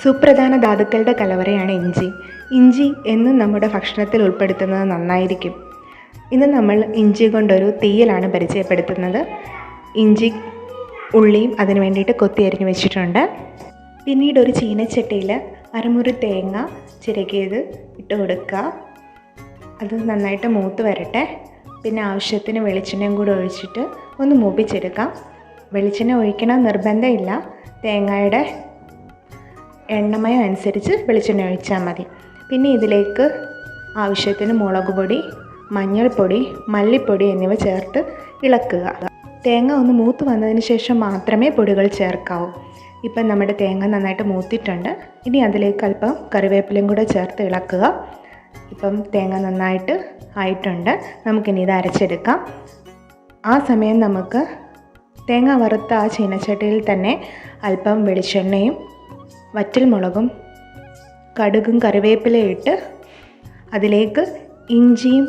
സുപ്രധാന ധാതുക്കളുടെ കലവറയാണ് ഇഞ്ചി. ഇഞ്ചി എന്നും നമ്മുടെ ഭക്ഷണത്തിൽ ഉൾപ്പെടുത്തുന്നത് നന്നായിരിക്കും. ഇന്ന് നമ്മൾ ഇഞ്ചി കൊണ്ടൊരു തീയലാണ് പരിചയപ്പെടുത്തുന്നത്. ഇഞ്ചി ഉള്ളിയും അതിന് വേണ്ടിയിട്ട് കൊത്തി അരിഞ്ഞ് വെച്ചിട്ടുണ്ട്. പിന്നീട് ഒരു ചീനച്ചട്ടിയിൽ അരമുറി തേങ്ങ ചിരകിയത് ഇട്ട് കൊടുക്കുക. അത് നന്നായിട്ട് മൂത്ത് വരട്ടെ. പിന്നെ ആവശ്യത്തിന് വെളിച്ചെണ്ണയും കൂടെ ഒഴിച്ചിട്ട് ഒന്ന് മൂപ്പിച്ചെടുക്കാം. വെളിച്ചെണ്ണ ഒഴിക്കണം നിർബന്ധമില്ല. തേങ്ങയുടെ എണ്ണമയം അനുസരിച്ച് വെളിച്ചെണ്ണ ഒഴിച്ചാൽ മതി. പിന്നെ ഇതിലേക്ക് ആവശ്യത്തിന് മുളക് പൊടി, മഞ്ഞൾപ്പൊടി, മല്ലിപ്പൊടി എന്നിവ ചേർത്ത് ഇളക്കുക. തേങ്ങ ഒന്ന് മൂത്ത് വന്നതിന് ശേഷം മാത്രമേ പൊടികൾ ചേർക്കാവൂ. ഇപ്പം നമ്മുടെ തേങ്ങ നന്നായിട്ട് മൂത്തിട്ടുണ്ട്. ഇനി അതിലേക്ക് അല്പം കറിവേപ്പിലയും കൂടെ ചേർത്ത് ഇളക്കുക. ഇപ്പം തേങ്ങ നന്നായിട്ട് ആയിട്ടുണ്ട്. നമുക്കിനി ഇത് അരച്ചെടുക്കാം. ആ സമയം നമുക്ക് തേങ്ങ വറുത്ത ആ ചീനച്ചട്ടിയിൽ തന്നെ അല്പം വെളിച്ചെണ്ണയും വറ്റൽ മുളകും കടുകും കറിവേപ്പിലയും ഇട്ട് അതിലേക്ക് ഇഞ്ചിയും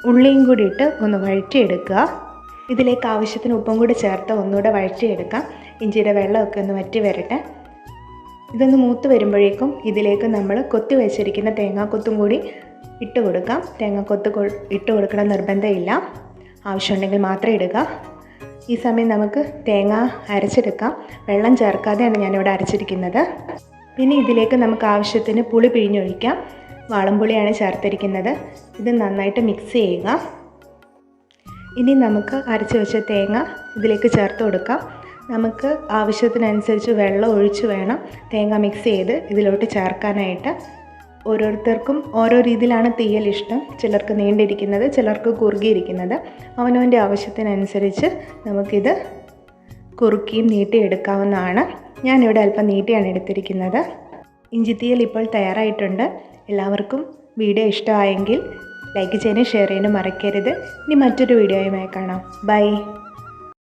ഉള്ളിയും കൂടി ഇട്ട് ഒന്ന് വഴറ്റിയെടുക്കുക. ഇതിലേക്ക് ആവശ്യത്തിന് ഉപ്പും കൂടി ചേർത്ത് ഒന്നുകൂടെ വഴറ്റിയെടുക്കാം. ഇഞ്ചിയുടെ വെള്ളമൊക്കെ ഒന്ന് വറ്റി വരട്ടെ. ഇതൊന്ന് മൂത്ത് വരുമ്പോഴേക്കും ഇതിലേക്ക് നമ്മൾ കൊത്തി വെച്ചിരിക്കുന്ന തേങ്ങാക്കൊത്തും കൂടി ഇട്ട് കൊടുക്കാം. തേങ്ങാക്കൊത്ത് ഇട്ട് കൊടുക്കണം നിർബന്ധമില്ല. ആവശ്യമുണ്ടെങ്കിൽ മാത്രം ഇടുക. ഈ സമയം നമുക്ക് തേങ്ങ അരച്ചെടുക്കാം. വെള്ളം ചേർക്കാതെയാണ് ഞാനിവിടെ അരച്ചിരിക്കുന്നത്. പിന്നെ ഇതിലേക്ക് നമുക്ക് ആവശ്യത്തിന് പുളി പിഴിഞ്ഞൊഴിക്കാം. വാളംപുളിയാണ് ചേർത്തിരിക്കുന്നത്. ഇത് നന്നായിട്ട് മിക്സ് ചെയ്യുക. ഇനി നമുക്ക് അരച്ച് വെച്ച തേങ്ങ ഇതിലേക്ക് ചേർത്ത് കൊടുക്കാം. നമുക്ക് ആവശ്യത്തിനനുസരിച്ച് വെള്ളം ഒഴിച്ച് വേണം തേങ്ങ മിക്സ് ചെയ്ത് ഇതിലോട്ട് ചേർക്കാനായിട്ട്. ഓരോരുത്തർക്കും ഓരോ രീതിയിലാണ് തീയൽ ഇഷ്ടം. ചിലർക്ക് നീണ്ടിരിക്കുന്നത്, ചിലർക്ക് കുറുകിയിരിക്കുന്നത്. അവനവൻ്റെ ആവശ്യത്തിനനുസരിച്ച് നമുക്കിത് കുറുക്കിയും നീട്ടിയെടുക്കാവുന്നതാണ്. ഞാനിവിടെ അല്പം നീട്ടിയാണ് എടുത്തിരിക്കുന്നത്. ഇഞ്ചിത്തീയൽ ഇപ്പോൾ തയ്യാറായിട്ടുണ്ട്. എല്ലാവർക്കും വീഡിയോ ഇഷ്ടമായെങ്കിൽ ലൈക്ക് ചെയ്യാനും ഷെയർ ചെയ്യാനും മറക്കരുത്. ഇനി മറ്റൊരു വീഡിയോയുമായി കാണാം. ബൈ.